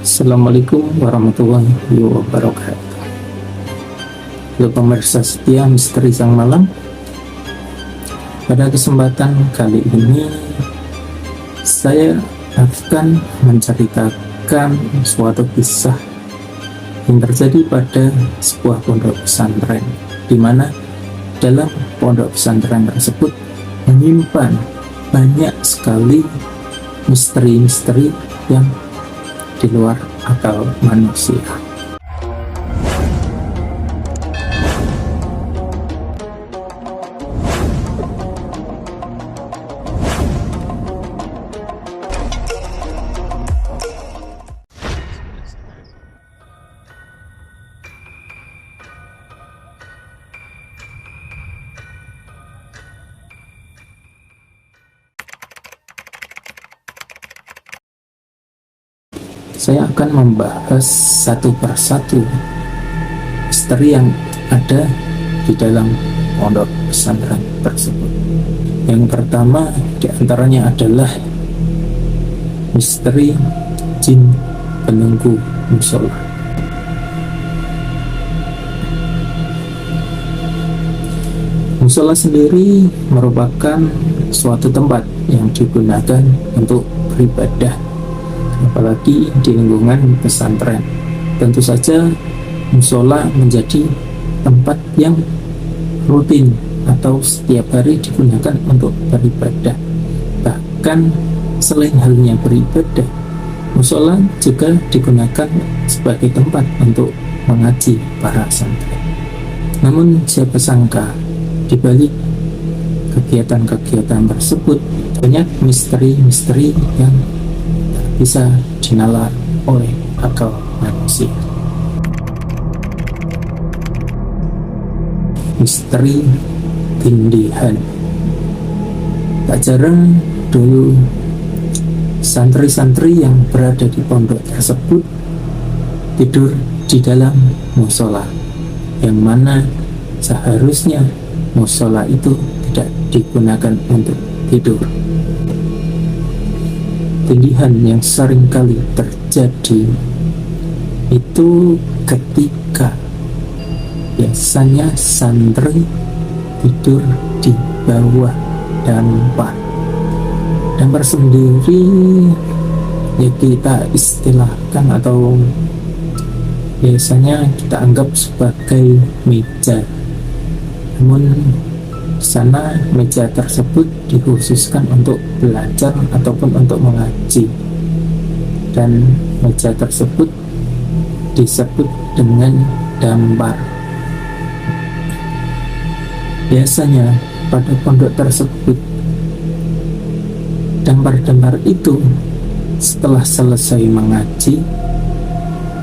Assalamualaikum warahmatullahi wabarakatuh. Halo pemirsa setia Misteri Sang Malam. Pada kesempatan kali ini saya akan menceritakan suatu kisah yang terjadi pada sebuah pondok pesantren, di mana dalam pondok pesantren tersebut menyimpan banyak sekali misteri-misteri yang di luar akal manusia. Saya akan membahas satu persatu misteri yang ada di dalam pondok pesantren tersebut. Yang pertama diantaranya adalah misteri jin penunggu musola. Musola sendiri merupakan suatu tempat yang digunakan untuk beribadah, apalagi di lingkungan pesantren. Tentu saja musola menjadi tempat yang rutin atau setiap hari digunakan untuk beribadah. Bahkan selain halnya beribadah, musola juga digunakan sebagai tempat untuk mengaji para santri. Namun siapa sangka di balik kegiatan-kegiatan tersebut banyak misteri-misteri yang bisa dinalar oleh akal manusia. Misteri tindihan. Tak jarang dulu santri-santri yang berada di pondok tersebut tidur di dalam musola, yang mana seharusnya musola itu tidak digunakan untuk tidur. Tindihan yang seringkali terjadi itu ketika biasanya santri tidur di bawah dampar. Dampar sendiri ya kita istilahkan atau biasanya kita anggap sebagai meja. Namun sana meja tersebut dikhususkan untuk belajar ataupun untuk mengaji, dan meja tersebut disebut dengan dampar. Biasanya pada pondok tersebut dampar-dampar itu setelah selesai mengaji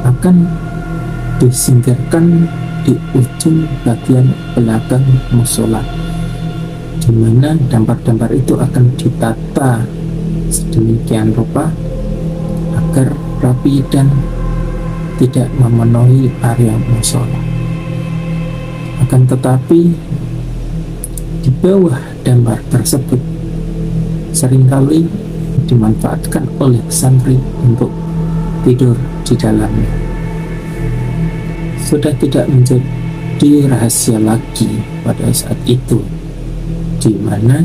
akan disingkirkan di ujung bagian belakang musola, di mana dampar-dampar itu akan ditata sedemikian rupa agar rapi dan tidak memenuhi area musola. Akan tetapi di bawah dampar tersebut seringkali dimanfaatkan oleh santri untuk tidur di dalamnya. Sudah tidak menjadi rahasia lagi pada saat itu, di mana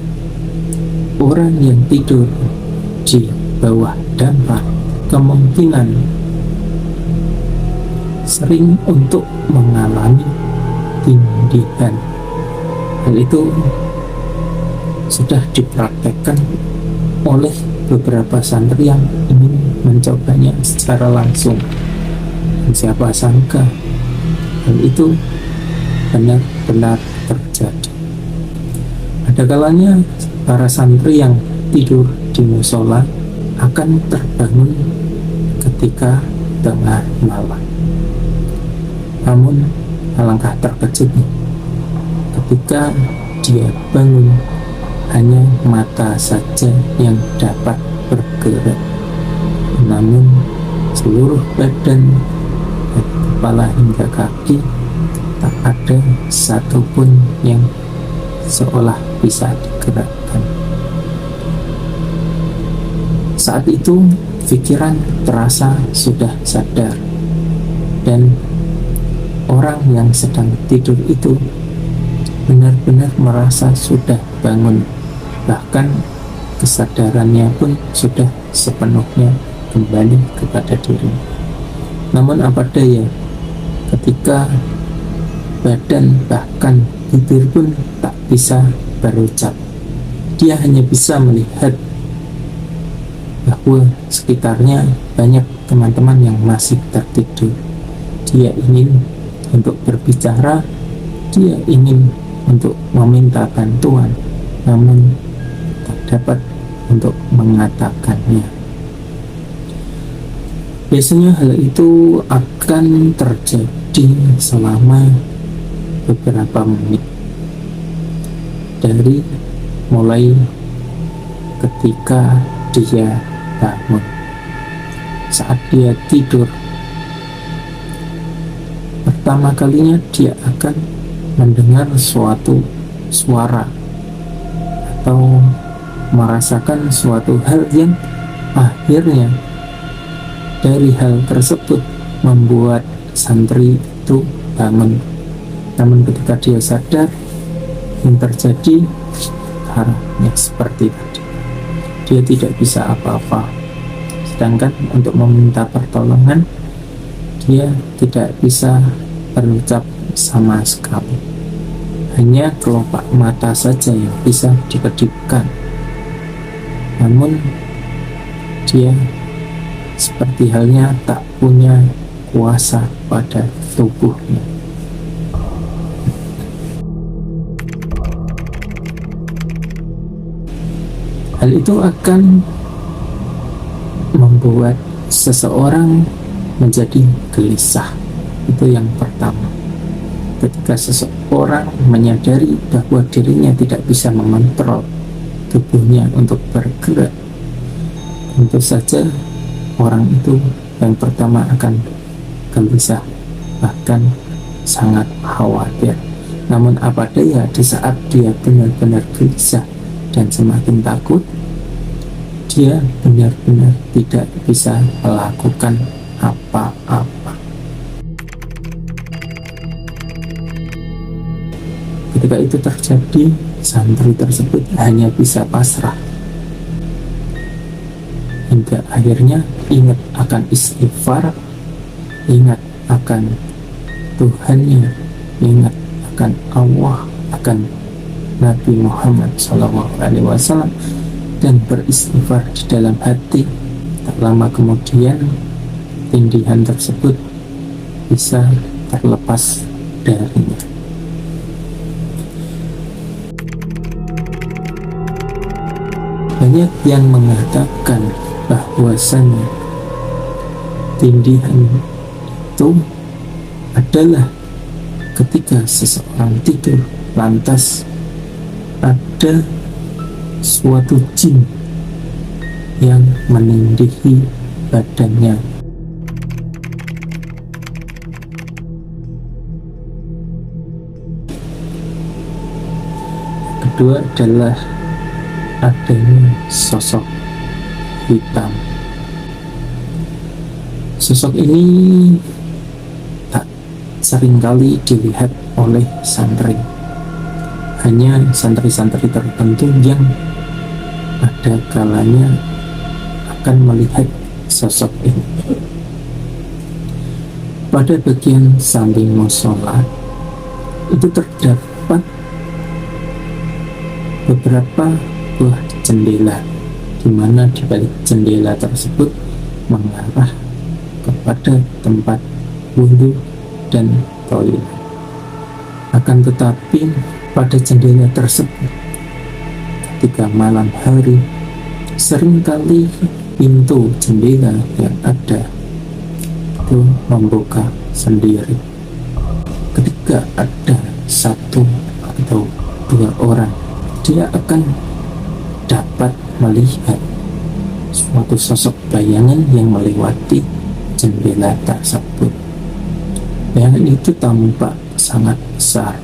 orang yang tidur di bawah dampar kemungkinan sering untuk mengalami tindihan. Hal itu sudah dipraktekkan oleh beberapa santri yang ingin mencobanya secara langsung. Dan siapa sangka hal itu benar-benar terjadi. Ada kalanya para santri yang tidur di musola akan terbangun ketika tengah malam. Namun alangkah terkejutnya ketika dia bangun, hanya mata saja yang dapat bergerak, namun seluruh badan dari kepala hingga kaki tak ada satupun yang seolah bisa digerakkan. Saat itu pikiran terasa sudah sadar, dan orang yang sedang tidur itu benar-benar merasa sudah bangun, bahkan kesadarannya pun sudah sepenuhnya kembali kepada diri. Namun apa daya, ketika badan bahkan bibir pun tak bisa berucap, dia hanya bisa melihat bahwa sekitarnya banyak teman-teman yang masih tertidur. Dia ingin untuk berbicara, dia ingin untuk meminta bantuan, namun tak dapat untuk mengatakannya. Biasanya hal itu akan terjadi selama beberapa menit, dari mulai ketika dia bangun. Saat dia tidur, pertama kalinya dia akan mendengar suatu suara atau merasakan suatu hal yang akhirnya dari hal tersebut membuat santri itu bangun. Namun ketika dia sadar, yang terjadi arahnya seperti tadi. Dia tidak bisa apa-apa. Sedangkan untuk meminta pertolongan, dia tidak bisa berucap sama sekali. Hanya kelopak mata saja yang bisa dikedipkan. Namun dia seperti halnya tak punya kuasa pada tubuhnya. Hal itu akan membuat seseorang menjadi gelisah. Itu yang pertama. Ketika seseorang menyadari bahwa dirinya tidak bisa mengontrol tubuhnya untuk bergerak, tentu saja orang itu yang pertama akan gelisah, bahkan sangat khawatir. Namun apa daya, di saat dia benar-benar gelisah dan semakin takut, dia benar-benar tidak bisa melakukan apa-apa. Ketika itu terjadi, santri tersebut hanya bisa pasrah, hingga akhirnya ingat akan istighfar, ingat akan Tuhannya, ingat akan Allah, akan Nabi Muhammad SAW, dan beristighfar di dalam hati. Tak lama kemudian tindihan tersebut bisa terlepas darinya. Banyak yang mengatakan bahwasannya tindihan itu adalah ketika seseorang tidur, lantas ada suatu jin yang menindihi badannya. Kedua adalah adanya sosok hitam. Sosok ini tak seringkali dilihat oleh santri. Hanya santri-santri tertentu yang ada kalanya akan melihat sosok ini. Pada bagian samping musola itu terdapat beberapa buah jendela, di mana di balik jendela tersebut mengarah kepada tempat wudhu dan toilet. Akan tetapi pada jendela tersebut, ketika malam hari, seringkali pintu jendela yang ada itu membuka sendiri. Ketika ada satu atau dua orang, dia akan dapat melihat suatu sosok bayangan yang melewati jendela tersebut. Bayangan itu tampak sangat besar,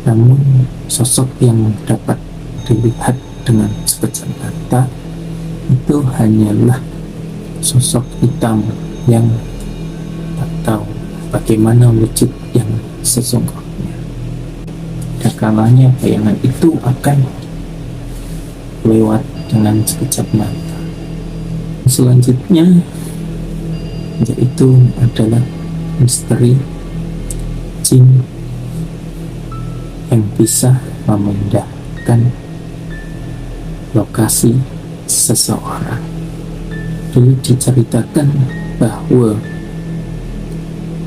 namun sosok yang dapat dilihat dengan sekejap mata itu hanyalah sosok hitam yang tak tahu bagaimana wujud yang sesungguhnya. Ada kalanya bayangan itu akan lewat dengan sekejap mata. Selanjutnya yaitu adalah misteri jin yang bisa memindahkan lokasi seseorang. Dulu diceritakan bahwa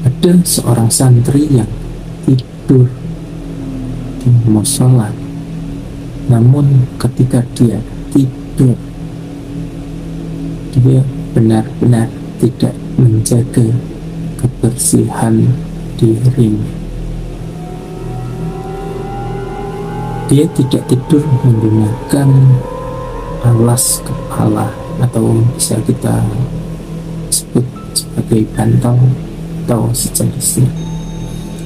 ada seorang santri yang tidur di musola, namun ketika dia tidur, dia benar-benar tidak menjaga kebersihan dirinya. Dia tidak tidur menggunakan alas kepala atau bisa kita sebut sebagai bantal atau sejenisnya.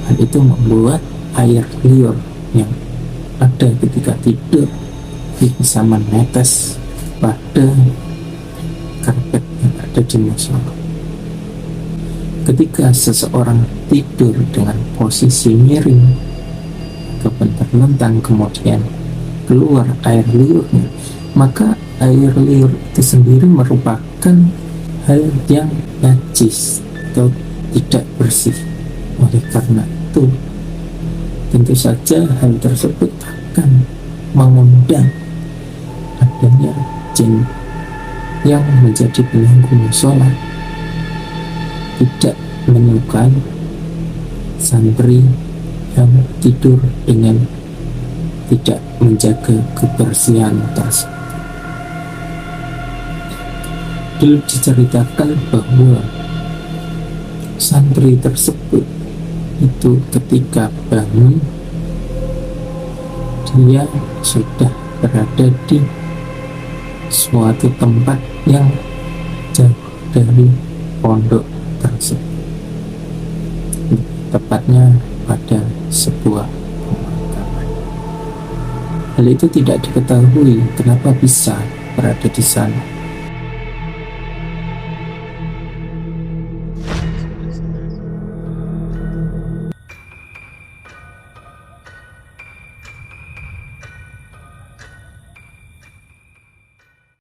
Hal itu membuat air liur yang ada ketika tidur bisa menetes pada karpet yang ada di musola. Ketika seseorang tidur dengan posisi miring ataupun terlentang kemudian keluar air liurnya, maka air liur itu sendiri merupakan hal yang najis atau tidak bersih. Oleh karena itu, tentu saja hal tersebut akan mengundang adanya jin yang menjadi penunggu musola tidak menyukai santri yang tidur dengan tidak menjaga kebersihan tersebut. Dulu diceritakan bahwa santri tersebut itu ketika bangun, dia sudah berada di suatu tempat yang jauh dari pondok tersebut, tepatnya pada sebuah pemakaman. Hal itu tidak diketahui kenapa bisa berada di sana.